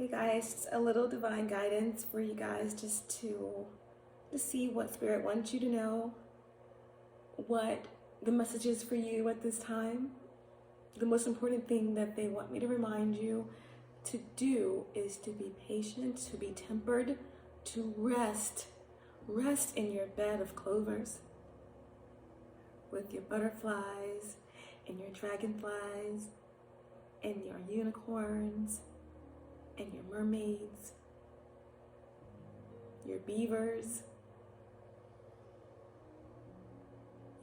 Hey guys, a little divine guidance for you guys just to see what Spirit wants you to know, what the message is for you at this time. The most important thing that they want me to remind you to do is to be patient, to be tempered, to rest. Rest in your bed of clovers with your butterflies and your dragonflies and your unicorns and your mermaids, your beavers,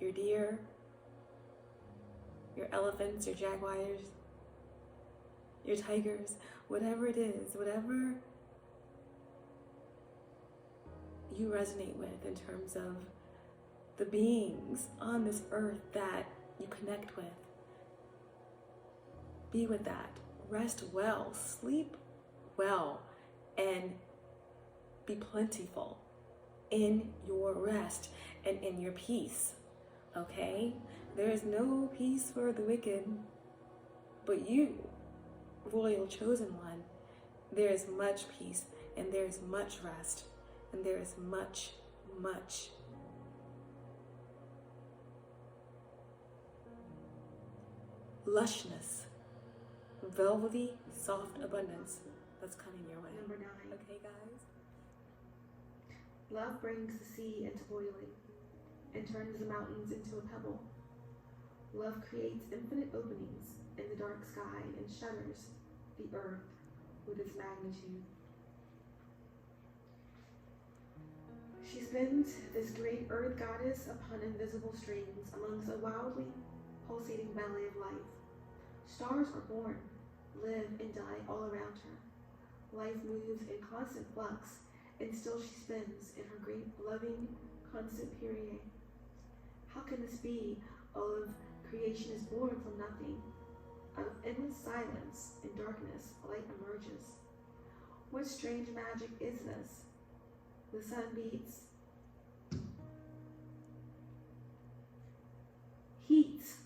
your deer, your elephants, your jaguars, your tigers, whatever it is, whatever you resonate with in terms of the beings on this earth that you connect with. Be with that. Rest well, sleep well, and be plentiful in your rest and in your peace, okay? There is no peace for the wicked, but you, royal chosen one, there is much peace and there is much rest and there is much, much lushness, velvety, soft abundance that's coming your way. Number 9. Okay, guys? Love brings the sea into boiling and turns the mountains into a pebble. Love creates infinite openings in the dark sky and shudders the earth with its magnitude. She spins this great earth goddess upon invisible strings amongst a wildly pulsating ballet of life. Stars are born, live and die all around her. Life moves in constant flux, and still she spins in her great loving, constant period. How can this be? All of creation is born from nothing. Out of endless silence and darkness, light emerges. What strange magic is this? The sun beats, heats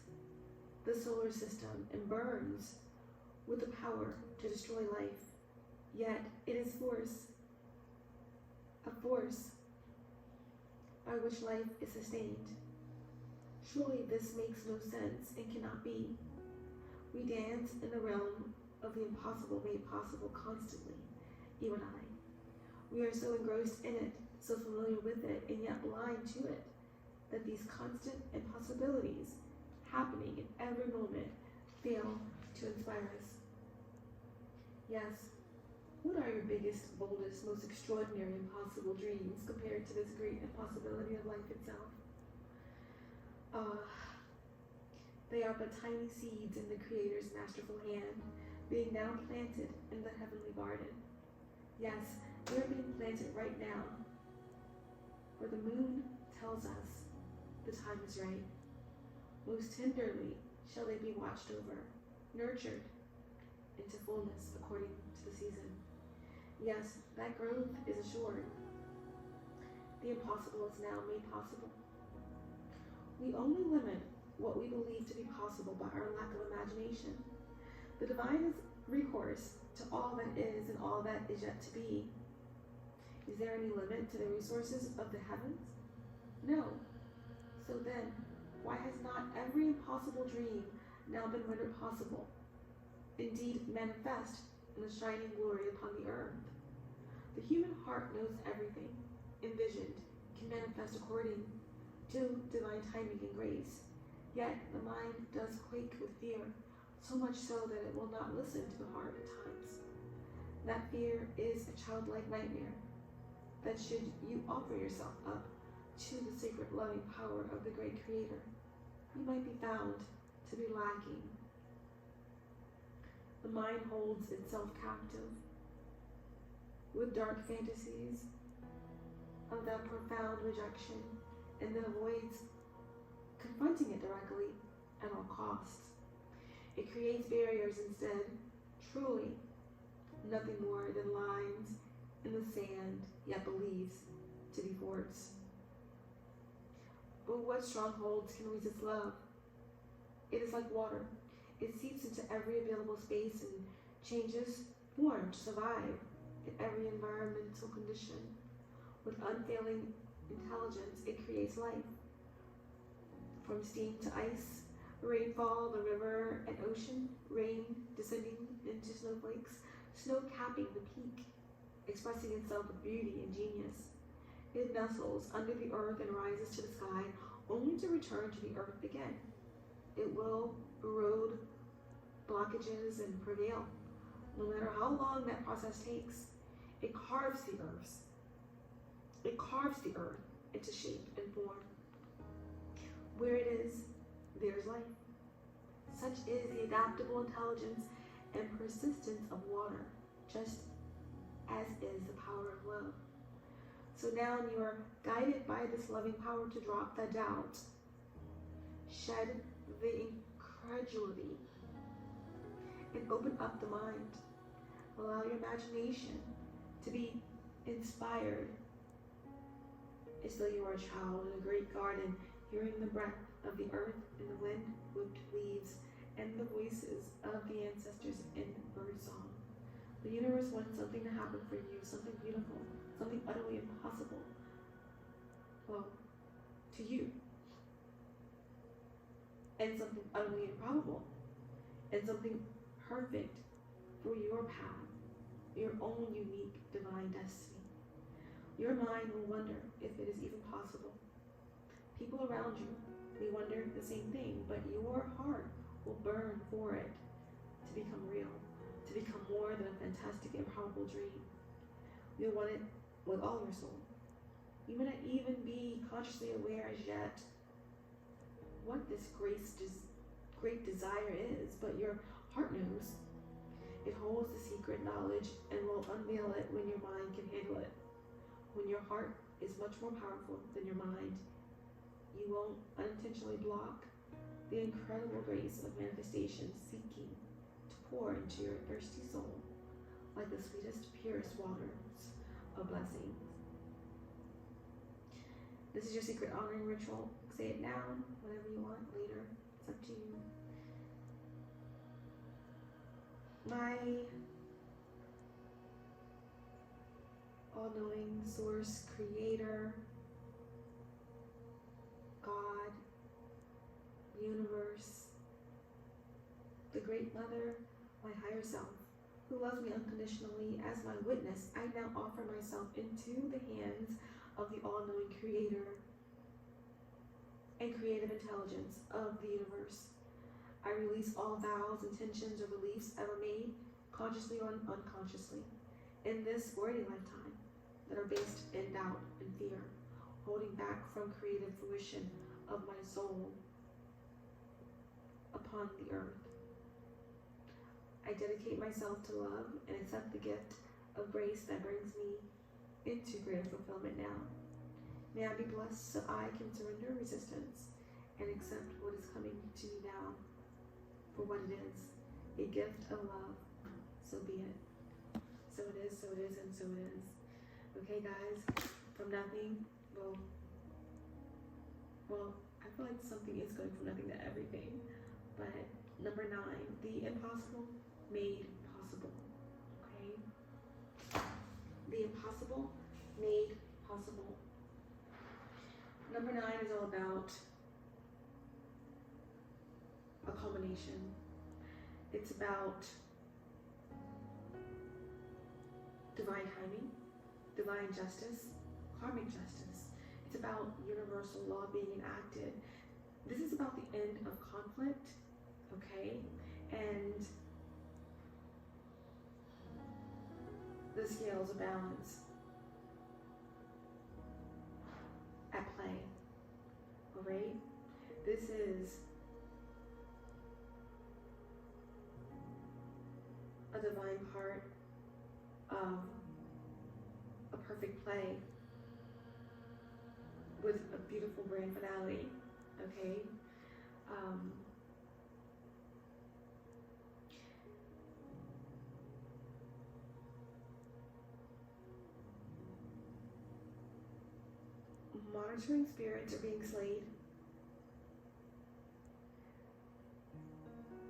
the solar system and burns with the power to destroy life. Yet it is a force by which life is sustained. Surely this makes no sense and cannot be. We dance in the realm of the impossible made possible constantly, you and I. We are so engrossed in it, so familiar with it, and yet blind to it, that these constant impossibilities happening in every moment fail to inspire us. Yes, what are your biggest, boldest, most extraordinary, impossible dreams compared to this great impossibility of life itself? They are but tiny seeds in the Creator's masterful hand, being now planted in the heavenly garden. Yes, they are being planted right now, for the moon tells us the time is right. Most tenderly shall they be watched over, nurtured into fullness according to the season. Yes, that growth is assured. The impossible is now made possible. We only limit what we believe to be possible by our lack of imagination. The divine is recourse to all that is and all that is yet to be. Is there any limit to the resources of the heavens? No. So then, why has not every impossible dream now been rendered possible? Indeed, manifest in the shining glory upon the earth. The human heart knows everything, envisioned, can manifest according to divine timing and grace. Yet the mind does quake with fear, so much so that it will not listen to the heart at times. That fear is a childlike nightmare, that should you offer yourself up to the sacred loving power of the great Creator, you might be found to be lacking. The mind holds itself captive with dark fantasies of that profound rejection and then avoids confronting it directly at all costs. It creates barriers instead, truly nothing more than lines in the sand, yet believes to be forts. But what strongholds can resist love? It is like water. It seeps into every available space and changes born to survive in every environmental condition. With unfailing intelligence, it creates life. From steam to ice, rainfall, the river and ocean, rain descending into snowflakes, snow capping the peak, expressing itself with beauty and genius. It nestles under the earth and rises to the sky, only to return to the earth again. It will erode blockages and prevail. No matter how long that process takes, it carves the earth. It carves the earth into shape and form. Where it is, there's life. Such is the adaptable intelligence and persistence of water, just as is the power of love. So now you are guided by this loving power to drop the doubt, shed the incredulity, and open up the mind. Allow your imagination to be inspired as though you are a child in a great garden, hearing the breath of the earth and the wind-whipped leaves and the voices of the ancestors in bird song. The universe wants something to happen for you, something beautiful, something utterly impossible. Well, to you. And something utterly improbable. And something perfect for your path, your own unique divine destiny. Your mind will wonder if it is even possible. People around you may wonder the same thing, but your heart will burn for it to become real, to become more than a fantastic, improbable dream. You'll want it with all your soul. You may not even be consciously aware as yet what this great desire is, but your heart knows. It holds the secret knowledge and will unveil it when your mind can handle it. When your heart is much more powerful than your mind, you won't unintentionally block the incredible grace of manifestation seeking to pour into your thirsty soul like the sweetest, purest waters of blessings. This is your secret honoring ritual. Say it now, whatever you want later. It's up to you. My all-knowing source, creator, God, universe, the great mother, my higher self, who loves me unconditionally as my witness, I now offer myself into the hands of the all-knowing creator and creative intelligence of the universe. I release all vows, intentions, or beliefs ever made, consciously or unconsciously, in this or any lifetime, that are based in doubt and fear, holding back from creative fruition of my soul upon the earth. I dedicate myself to love and accept the gift of grace that brings me into greater fulfillment now. May I be blessed so I can surrender resistance and accept what is coming to me now for what it is, a gift of love. So be it. So it is, so it is, and so it is. Okay, guys, from nothing, well, I feel like something is going from nothing to everything. But number 9, the impossible made possible. Okay? The impossible made possible. Number 9 is all about a culmination. It's about divine timing, divine justice, karmic justice. It's about universal law being enacted. This is about the end of conflict, okay? And the scales of balance at play, all right? This is a divine part of a perfect play with a beautiful grand finale, okay? Monitoring spirits are being slayed.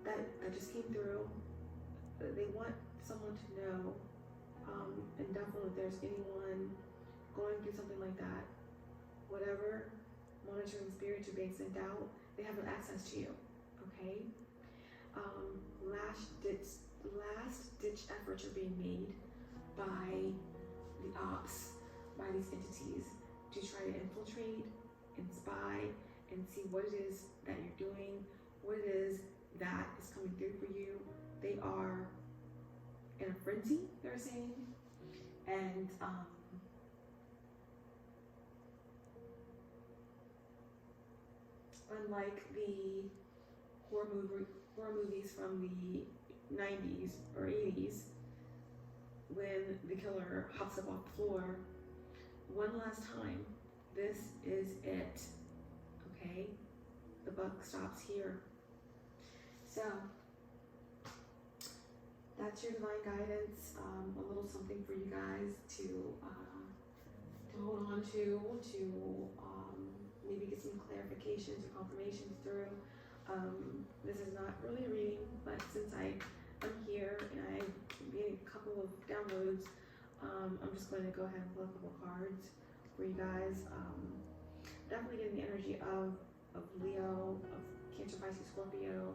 That just came through. They want someone to know, and definitely if there's anyone going through something like that, whatever monitoring spirits are being sent out, they have access to you, okay? Last ditch efforts are being made by the ops, by these entities, to try to infiltrate and spy and see what it is that you're doing, what it is that is coming through for you. They are in a frenzy, they're saying, and unlike the horror movies from the 90s or 80s, when the killer hops up off the floor, one last time, this is it, okay? The buck stops here. So, that's your divine guidance, a little something for you guys to hold on to maybe get some clarifications or confirmations through. This is not really a reading, but since I'm here and I'm getting a couple of downloads, I'm just going to go ahead and pull a couple cards for you guys. Definitely getting the energy of Leo, of Cancer, Pisces, Scorpio.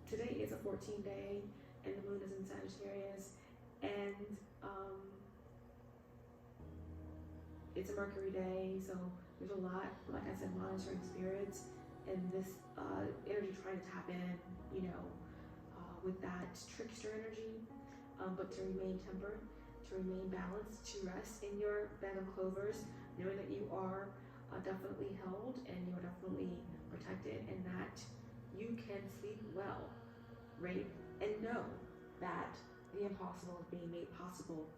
Today is a 14 day and the moon is in Sagittarius, and it's a Mercury day, so there's a lot, like I said, monitoring spirits and this energy trying to tap in, with that trickster energy, but to remain tempered, to remain balanced, to rest in your bed of clovers, knowing that you are definitely held and you are definitely protected, and that you can sleep well, right? And know that the impossible is being made possible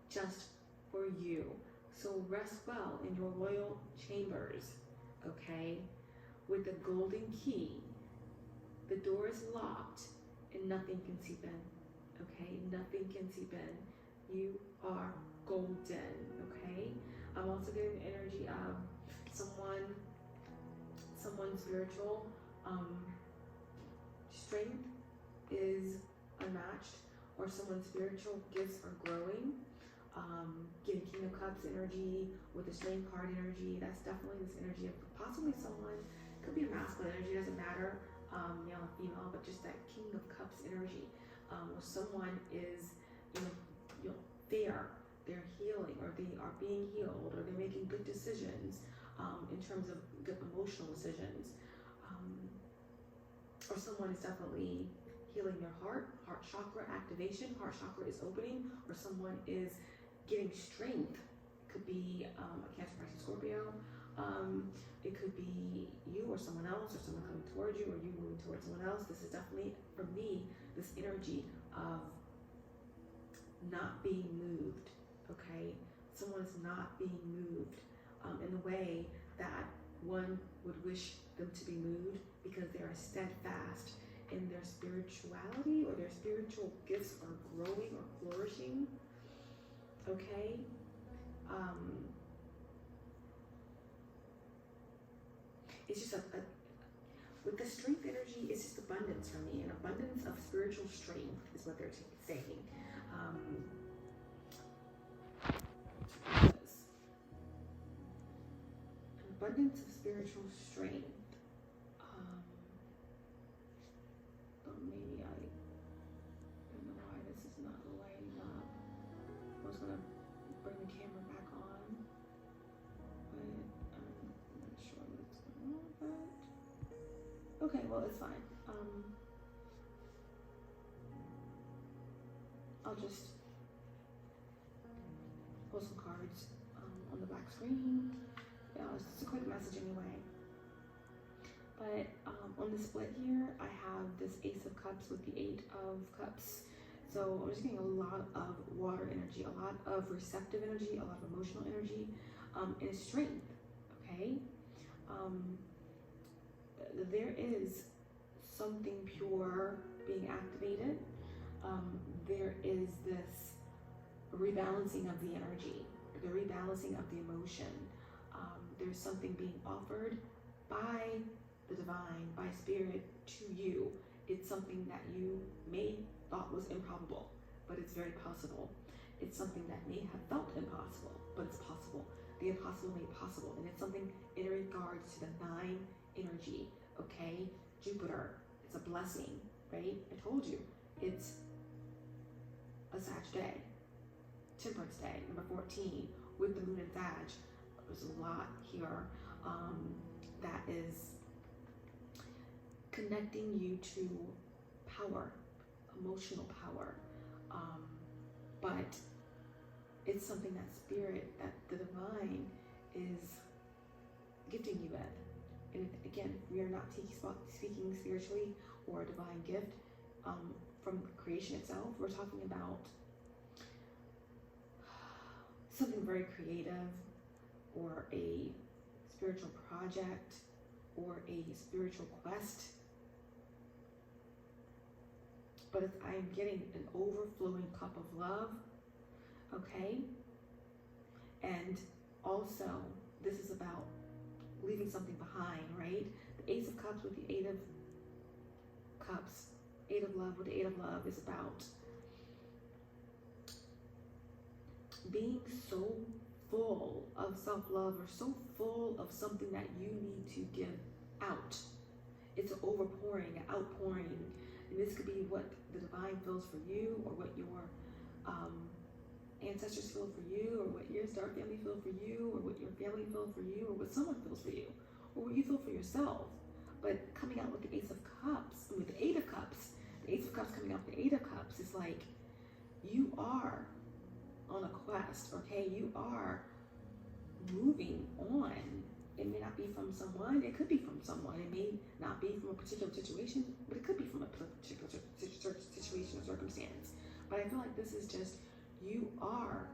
just for you. So rest well in your royal chambers, okay? With the golden key, the door is locked and nothing can seep in, okay? Nothing can seep in. You are golden, okay? I'm also getting the energy of someone spiritual. Strength is unmatched, or someone's spiritual gifts are growing. Getting King of Cups energy with the Strength card energy, that's definitely this energy of possibly someone, could be a masculine energy, doesn't matter, male or female, but just that King of Cups energy, where someone is, they're healing, or they are being healed, or they're making good decisions, in terms of good emotional decisions, or someone is definitely healing their heart chakra activation, heart chakra is opening, or someone is getting strength. It could be a Cancer, Pisces, Scorpio. It could be you or someone else, or someone coming towards you, or you moving towards someone else. This is definitely, for me, this energy of not being moved, okay? Someone is not being moved in the way that one would wish them to be moved, because they are steadfast in their spirituality, or their spiritual gifts are growing or flourishing, okay? It's just with the strength energy, it's just abundance for me, an abundance of spiritual strength is what they're saying. An abundance of spiritual strength. But maybe I don't know why this is not lighting up. I was gonna bring the camera back on, but I'm not sure what's going on with that. Okay, well, it's fine. I'll just pull some cards on the back screen. Yeah, it's just a quick message anyway. But on the split here, I have this Ace of Cups with the 8 of Cups. So I'm just getting a lot of water energy, a lot of receptive energy, a lot of emotional energy, and strength, okay? There is something pure being activated. There is this rebalancing of the energy, the rebalancing of the emotion. There's something being offered by the divine, by spirit, to you, It's something that you may thought was improbable, but it's very possible. It's something that may have felt impossible, but it's possible. The impossible made possible, and it's something in regards to the 9 energy, okay? Jupiter, it's a blessing, right? I told you, it's a Sag day, Temperance day, number 14, with the moon in Sag. There's a lot here that is connecting you to power, emotional power, but it's something that spirit, that the divine is gifting you with. And again, we are not speaking spiritually or a divine gift from creation itself. We're talking about something very creative, or a spiritual project, or a spiritual quest. But I am getting an overflowing cup of love, okay? And also, this is about leaving something behind, right? The Ace of Cups with the 8 of Cups, 8 of Love with the 8 of Love is about being so full of self-love, or so full of something that you need to give out. It's an overpouring, an outpouring. And this could be what the divine feels for you, or what your ancestors feel for you, or what your star family feel for you, or what your family feel for you, or what someone feels for you, or what you feel for yourself. But coming out with the Ace of Cups, with the 8 of Cups, the Ace of Cups coming out with the 8 of Cups is like, you are on a quest, okay? You are moving on. It may not be from someone, it could be from someone. It may not be from a particular situation, but it could be from a particular situation or circumstance. But I feel like this is just, you are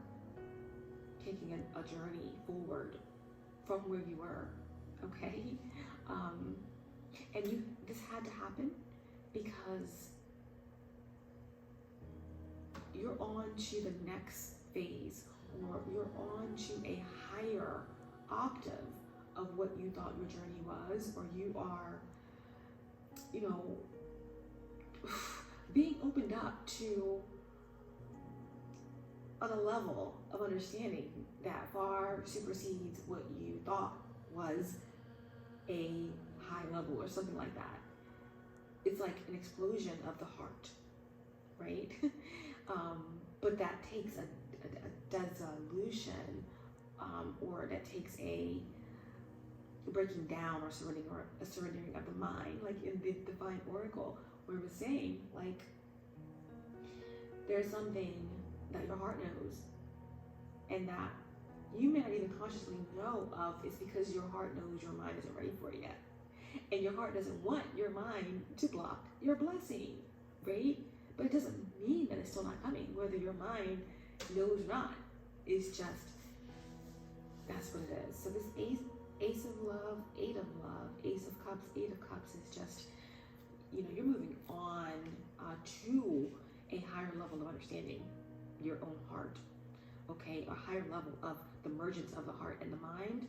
taking a journey forward from where you were, okay? And this had to happen because you're on to the next phase, or you're on to a higher octave of what you thought your journey was, or you are, you know, being opened up to on a level of understanding that far supersedes what you thought was a high level or something like that. It's like an explosion of the heart, right? But that takes a dissolution, or that takes a breaking down or a surrendering of the mind, like in the Divine Oracle, where it was saying, like, there's something that your heart knows, and that you may not even consciously know of. It's because your heart knows your mind isn't ready for it yet, and your heart doesn't want your mind to block your blessing, right? But it doesn't mean that it's still not coming, whether your mind knows or not. It's just, that's what it is. So this Ace of Love, 8 of Love, Ace of Cups, 8 of Cups is just, you know, you're moving on to a higher level of understanding your own heart, okay? A higher level of the mergence of the heart and the mind.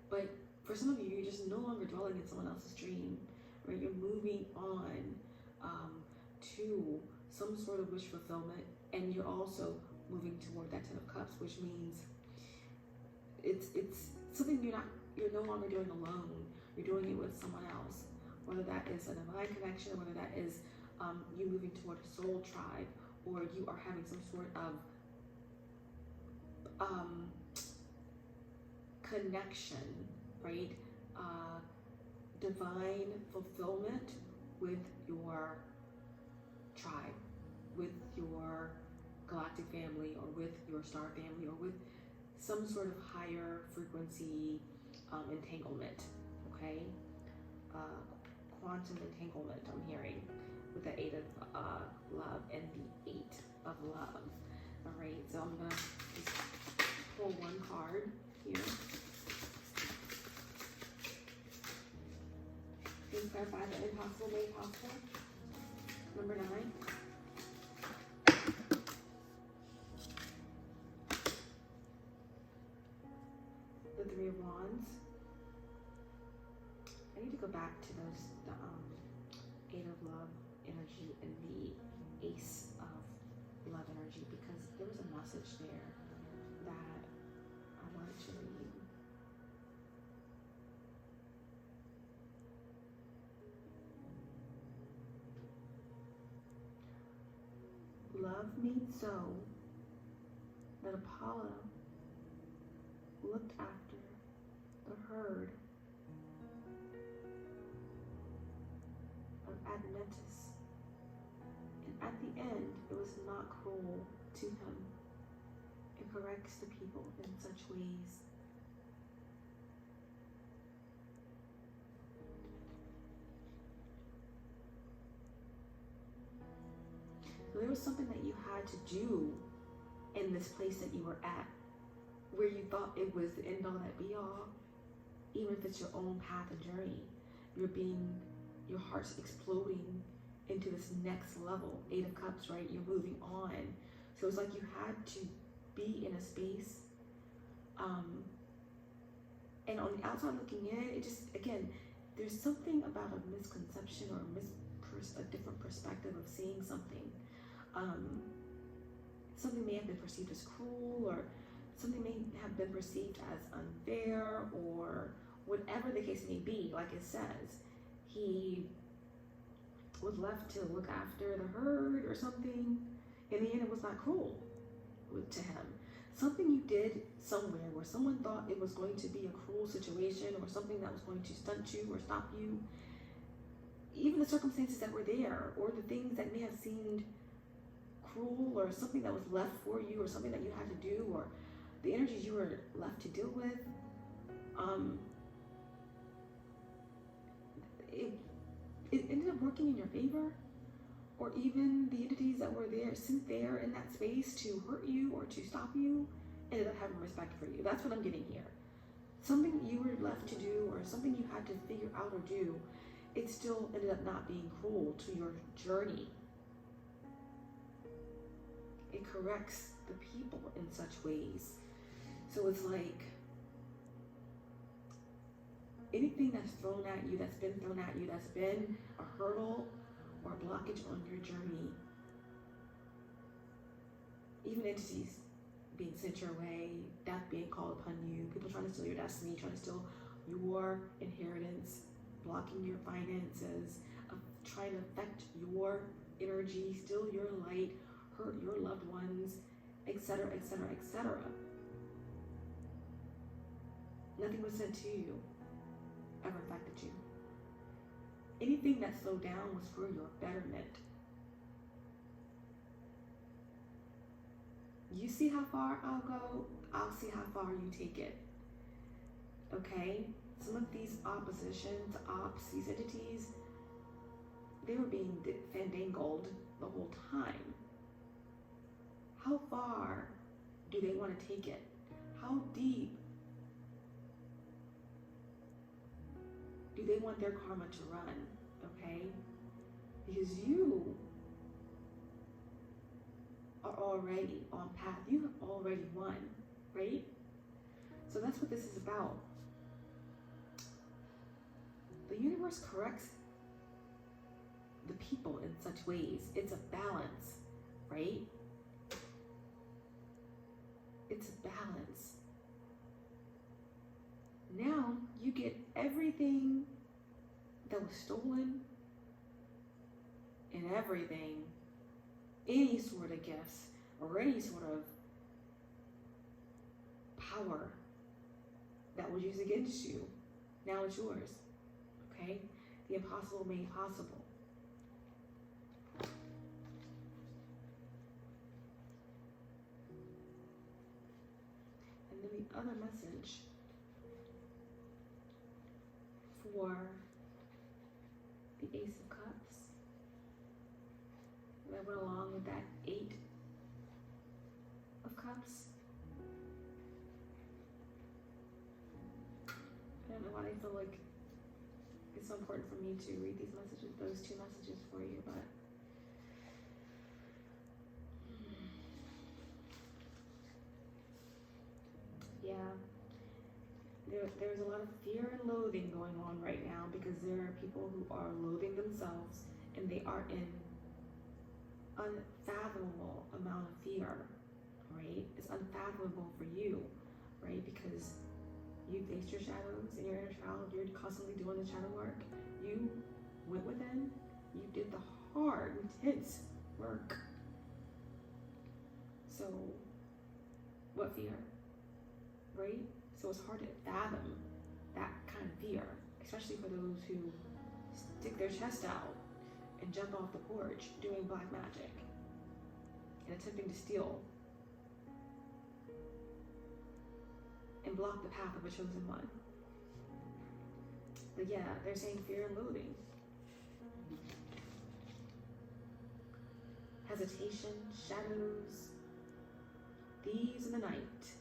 But for some of you, you're just no longer dwelling in someone else's dream, right? You're moving on to some sort of wish fulfillment, and you're also moving toward that 10 of Cups, which means it's something you're no longer doing alone. You're doing it with someone else, whether that is a divine connection, whether that is you moving toward a soul tribe, or you are having some sort of connection, right? Divine fulfillment with your tribe, with your galactic family, or with your star family, or with some sort of higher frequency entanglement, okay? Quantum entanglement, I'm hearing, with the 8 of Love and the 8 of Love. All right, so I'm gonna just pull one card here. Please clarify the impossible made possible. Number 9. The 3 of Wands. I need to go back to those Eight of Love energy and the Ace of Love energy, because there was a message there that I wanted to read. Love made so that Apollo looked after the herd of Admetus, and at the end it was not cruel to him. It corrects the people in such ways. So there was something that you had to do in this place that you were at, where you thought it was the end all that be all, even if it's your own path and journey. Your heart's exploding into this next level. Eight of Cups, right? You're moving on. So it's like you had to be in a space. And on the outside looking in, it just, again, there's something about a misconception or a different perspective of seeing something. Something may have been perceived as cruel, or something may have been perceived as unfair, or whatever the case may be. Like it says, he was left to look after the herd or something. In the end, it was not cruel to him. Something you did somewhere where someone thought it was going to be a cruel situation, or something that was going to stunt you or stop you. Even the circumstances that were there, or the things that may have seemed cruel, or something that was left for you, or something that you had to do, or the energies you were left to deal with, it ended up working in your favor. Or even the entities that were there, sent there in that space to hurt you or to stop you, ended up having respect for you. That's what I'm getting here. Something you were left to do, or something you had to figure out or do, it still ended up not being cruel to your journey. It corrects the people in such ways. So it's like anything that's thrown at you, that's been thrown at you, that's been a hurdle or a blockage on your journey, even entities being sent your way, death being called upon you, people trying to steal your destiny, trying to steal your inheritance, blocking your finances, trying to affect your energy, steal your light, hurt your loved ones, etc., etc., etc. Nothing was sent to you ever affected you. Anything that slowed down was for your betterment. You see how far I'll go, I'll see how far you take it. Okay? Some of these oppositions, these entities, they were being fandangled the whole time. How far do they want to take it? How deep do they want their karma to run? Okay? Because you are already on path. You have already won, right? So that's what this is about. The universe corrects the people in such ways. It's a balance, right? It's a balance. Now you get everything that was stolen, and everything, any sort of gifts or any sort of power that was used against you. Now it's yours. Okay? The impossible made possible. And then the other message for the Ace of Cups that went along with that Eight of Cups. I don't know why I feel like it's so important for me to read these messages, those two messages for you, but yeah. There's a lot of fear and loathing going on right now, because there are people who are loathing themselves and they are in unfathomable amount of fear, right? It's unfathomable for you, right? Because you faced your shadows and your inner child, you're constantly doing the shadow work. You went within, you did the hard, intense work. So, what fear, right? So it's hard to fathom that kind of fear, especially for those who stick their chest out and jump off the porch doing black magic and attempting to steal and block the path of a chosen one. But yeah, they're saying fear and loathing. Hesitation, shadows, thieves in the night,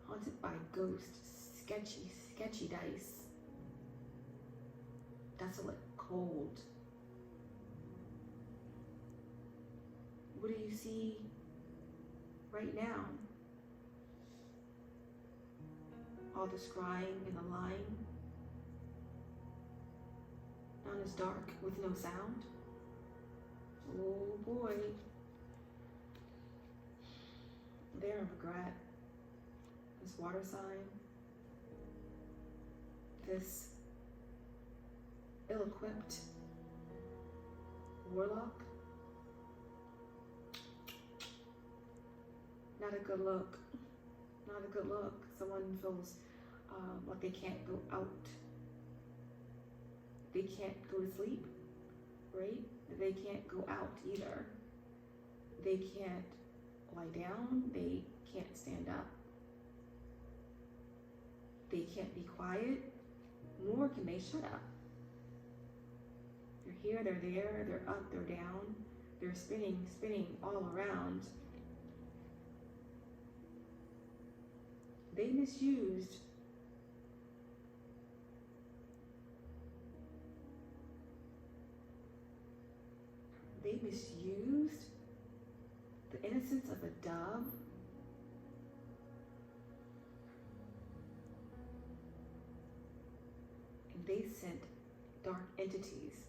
haunted by ghosts, sketchy dice, desolate, cold. What do you see right now? All the scrying and the lying. Now it's dark with no sound. Oh boy. They're in regret. This water sign. This ill-equipped warlock. Not a good look. Not a good look. Someone feels like they can't go out. They can't go to sleep, right? They can't go out either. They can't lie down. They can't stand up. They can't be quiet, nor can they shut up. They're here, they're there, they're up, they're down. They're spinning all around. They misused the innocence of a dove. And they sent dark entities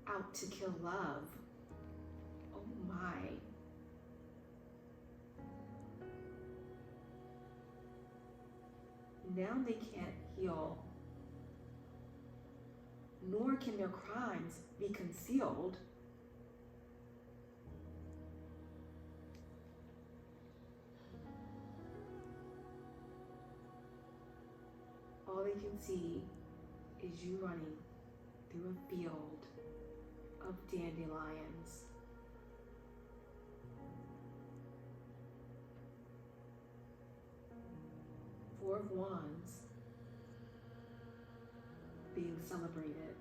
out to kill love. Oh my. Now they can't heal, nor can their crimes be concealed. All they can see is you running through a field of dandelions. Four of Wands being celebrated.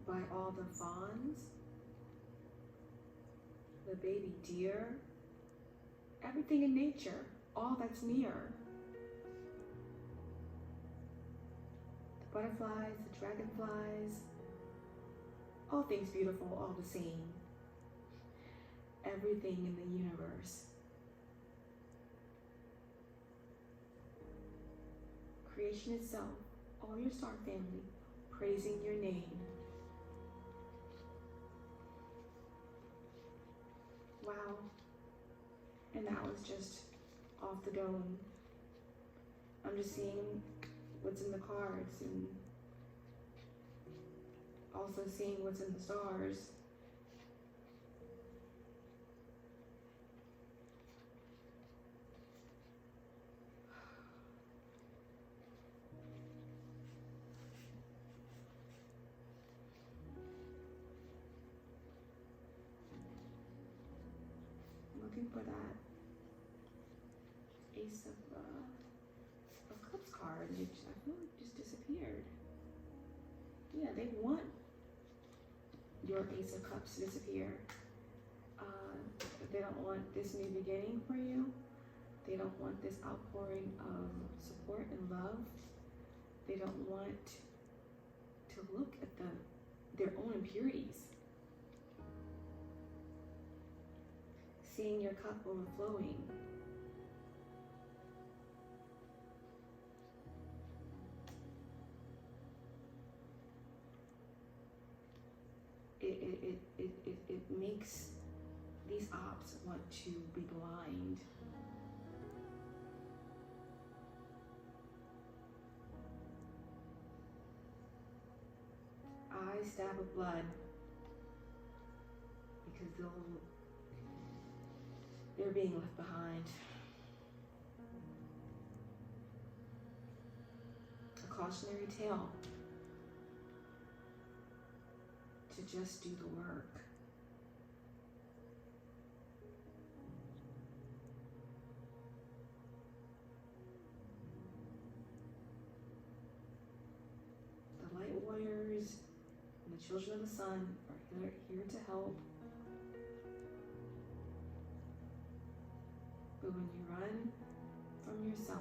By all the fawns, the baby deer, everything in nature, all that's near. The butterflies, the dragonflies, all things beautiful, all the same. Everything in the universe. Creation itself, all your star family, praising your name. Wow. And that was just off the dome. I'm just seeing what's in the cards and also seeing what's in the stars. Looking for that Ace of Cups card, which I feel like just disappeared. Yeah, they want your Ace of Cups to disappear. They don't want this new beginning for you. They don't want this outpouring of support and love. They don't want to look at their own impurities. seeing your cup overflowing. It makes these ops want to be blind. I stab of blood because they're being left behind. A cautionary tale to just do the work. The light warriors and the children of the sun are here to help. But when you run from yourself,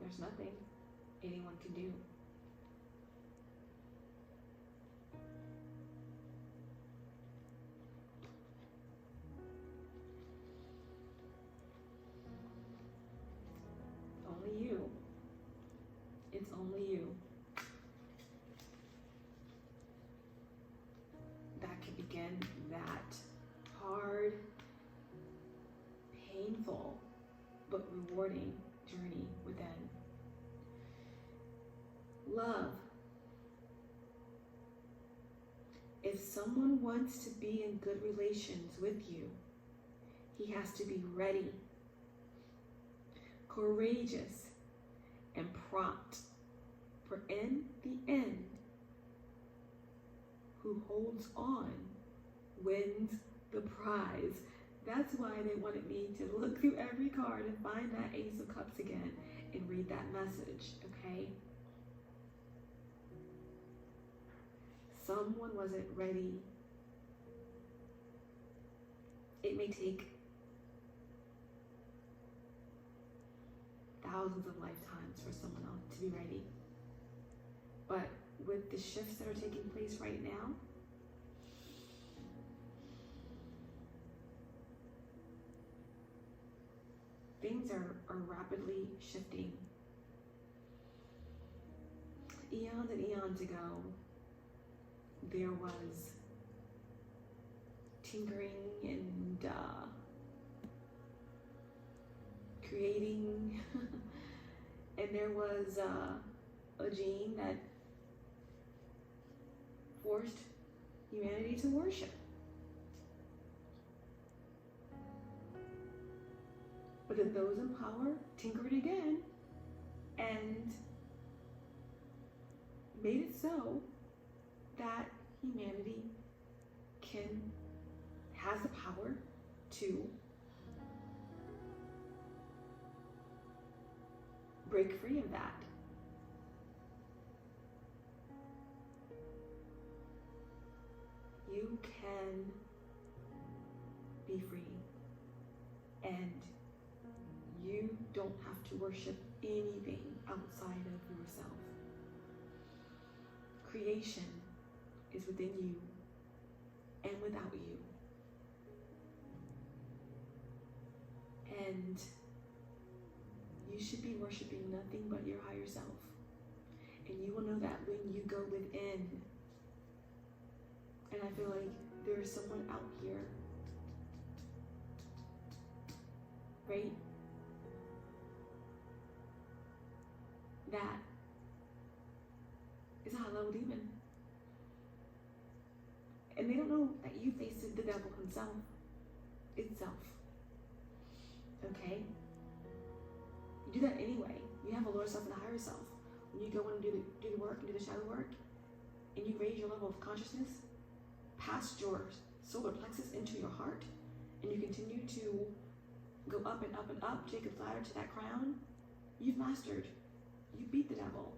there's nothing anyone can do. Only you. It's only you that can begin that hard, painful, but rewarding journey within. Love. If someone wants to be in good relations with you, he has to be ready, courageous, and prompt. For in the end, who holds on wins the prize. That's why they wanted me to look through every card and find that Ace of Cups again and read that message, okay? Someone wasn't ready. It may take thousands of lifetimes for someone else to be ready. But with the shifts that are taking place right now, things are rapidly shifting. Eons and eons ago, there was tinkering and creating, and there was a gene that forced humanity to worship. But then those in power tinkered again and made it so that humanity has the power to break free of that. You can be free, and you don't have to worship anything outside of yourself. Creation is within you and without you. And you should be worshiping nothing but your higher self. And you will know that when you go within. And I feel like there is someone out here, right, that is a high-level demon. And they don't know that you faced the devil himself, itself. Okay? You do that anyway. You have a lower self and a higher self. When you go in and do the work and do the shadow work, and you raise your level of consciousness past your solar plexus into your heart, and you continue to go up and up and up, Jacob's ladder to that crown, you've mastered. You beat the devil.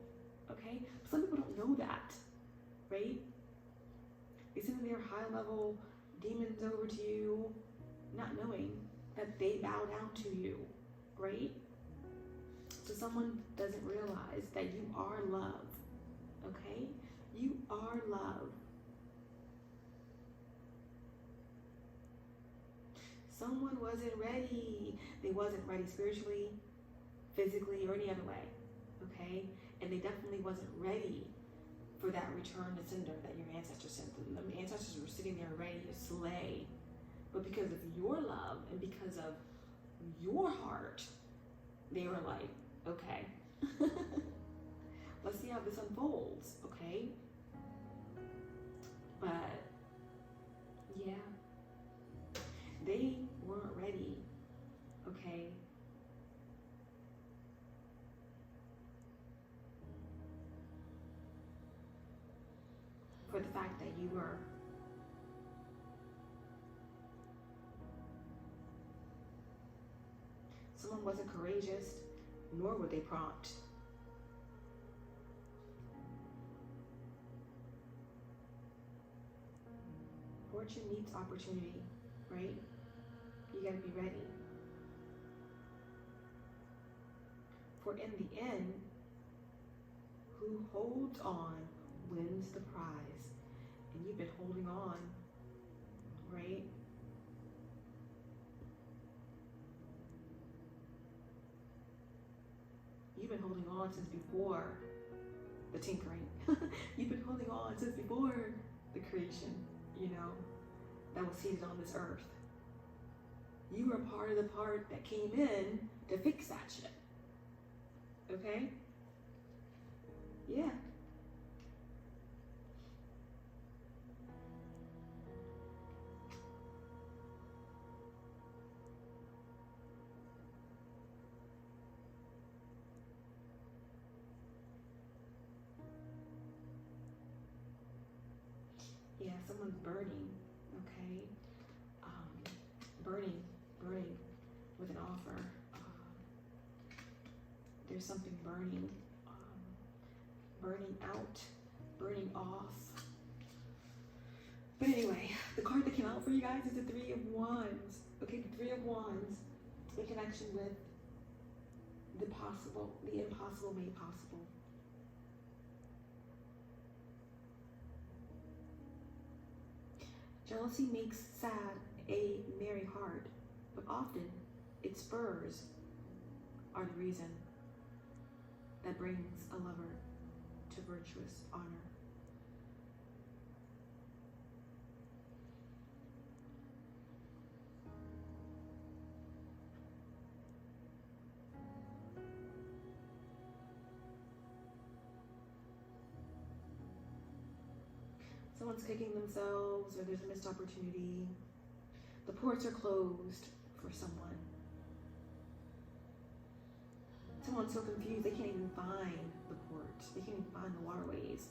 Okay? Some people don't know that, right? high-level demons over to you, not knowing that they bow down to you, right? So someone doesn't realize that you are love, okay? You are love. Someone wasn't ready. They wasn't ready spiritually, physically, or any other way, okay? And they definitely wasn't ready for that return to sender that your ancestors sent them. The ancestors were sitting there ready to slay. But because of your love and because of your heart, they were like, okay, let's see how this unfolds, okay? But yeah, they weren't ready, okay? For the fact that you were someone wasn't courageous, nor were they prompt. Fortune meets opportunity, right? You gotta be ready. For in the end, who holds on wins the prize. And you've been holding on, right? You've been holding on since before the tinkering. You've been holding on since before the creation, you know, that was seated on this earth. You were part of the part that came in to fix that shit. Okay? Yeah. Yeah, someone's burning, okay? Burning with an offer. There's something burning, burning out, burning off. But anyway, the card that came out for you guys is the Three of Wands. Okay, the Three of Wands in connection with the impossible made possible. Jealousy makes sad a merry heart, but often its spurs are the reason that brings a lover to virtuous honor. Someone's kicking themselves, or there's a missed opportunity. The ports are closed for someone. Someone's so confused they can't even find the ports. They can't even find the waterways.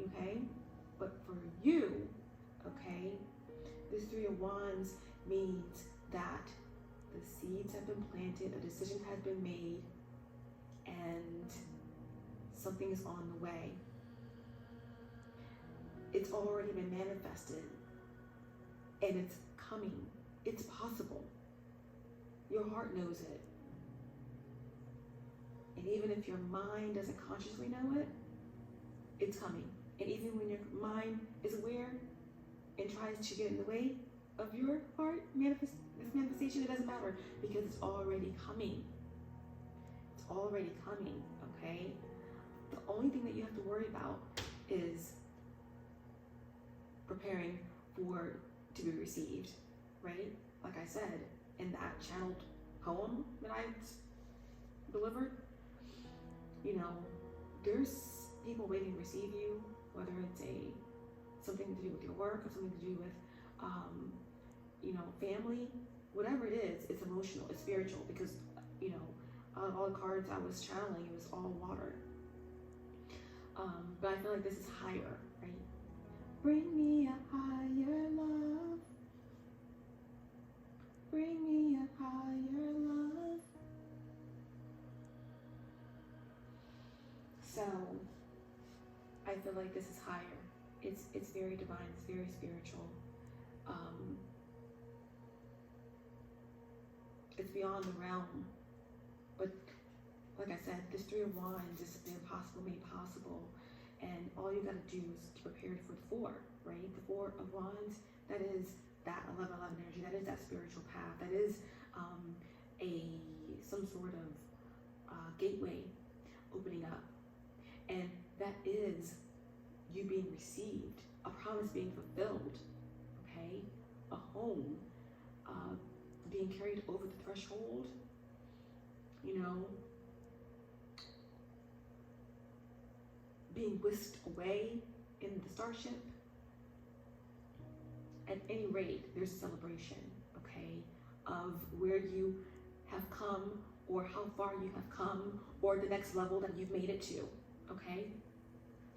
Okay? But for you, okay, this Three of Wands means that the seeds have been planted, a decision has been made, and something is on the way. It's already been manifested, and it's coming. It's possible. Your heart knows it. And even if your mind doesn't consciously know it, it's coming. And even when your mind is aware and tries to get in the way of your heart manifestation, it doesn't matter, because it's already coming. It's already coming, okay? The only thing that you have to worry about is preparing for to be received, right? Like I said, in that channeled poem that I delivered, you know, there's people waiting to receive you, whether it's something to do with your work or something to do with, you know, family, whatever it is, it's emotional, it's spiritual, because, you know, all the cards I was channeling, it was all water. But I feel like this is higher, right? Bring me a higher love. Bring me a higher love. So, I feel like this is higher, It's very divine. It's very spiritual. It's beyond the realm. But like I said, this Three of Wands is the impossible made possible. And all you got to do is get prepared for the Four, right? The Four of Wands, that is that 11-11 energy. That is that spiritual path. That is some sort of gateway opening up. And that is you being received, a promise being fulfilled, okay? A home being carried over the threshold, you know, being whisked away in the starship. At any rate, there's a celebration, okay, of where you have come or how far you have come or the next level that you've made it to, okay?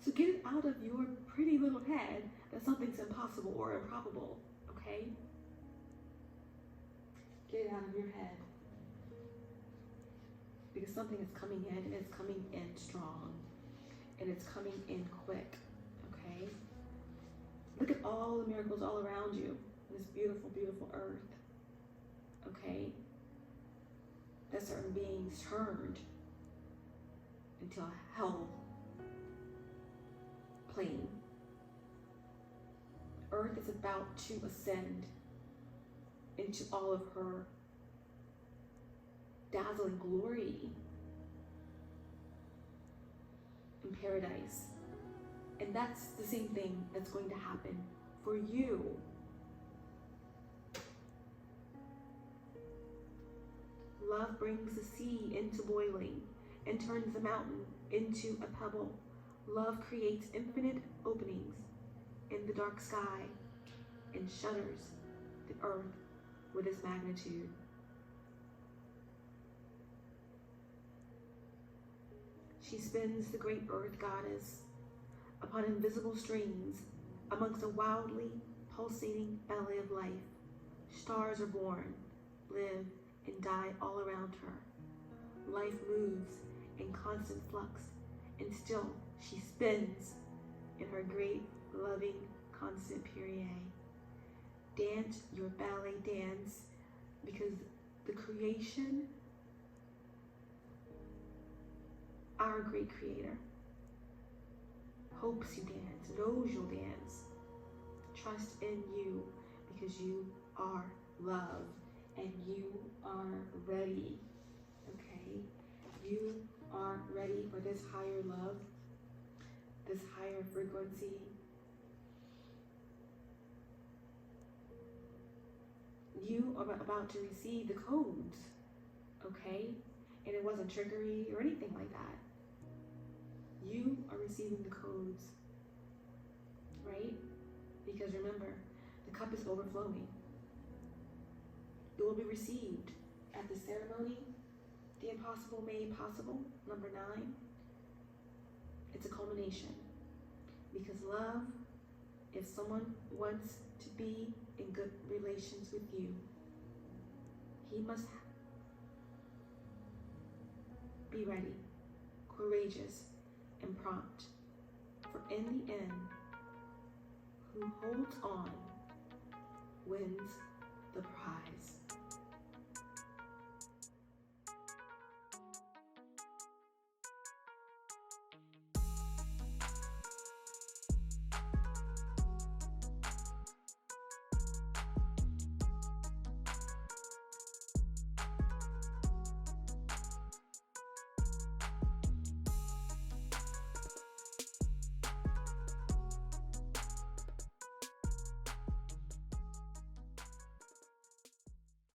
So get it out of your pretty little head that something's impossible or improbable, okay? Get it out of your head. Because something is coming in, and it's coming in strong. And it's coming in quick, okay? Look at all the miracles all around you. This beautiful, beautiful earth, okay? That certain beings turned into a hell plane. Earth is about to ascend into all of her dazzling glory in paradise. And that's the same thing that's going to happen for you. Love brings the sea into boiling and turns the mountain into a pebble. Love creates infinite openings in the dark sky and shudders the earth with its magnitude. She spins the great earth goddess upon invisible strings amongst a wildly pulsating ballet of life. Stars are born, live, and die all around her. Life moves in constant flux, and still she spins in her great, loving, constant period. Dance your ballet dance, because the creation, our great creator, hopes you dance, knows you'll dance. Trust in you, because you are love and you are ready, okay? You are ready for this higher love, this higher frequency. You are about to receive the codes, okay? And it wasn't trickery or anything like that. You are receiving the codes, right? Because remember, the cup is overflowing. It will be received at the ceremony, the impossible made possible, number 9. It's a culmination. Because love, if someone wants to be in good relations with you, he must be ready, courageous, and prompt. For in the end, who holds on wins the prize.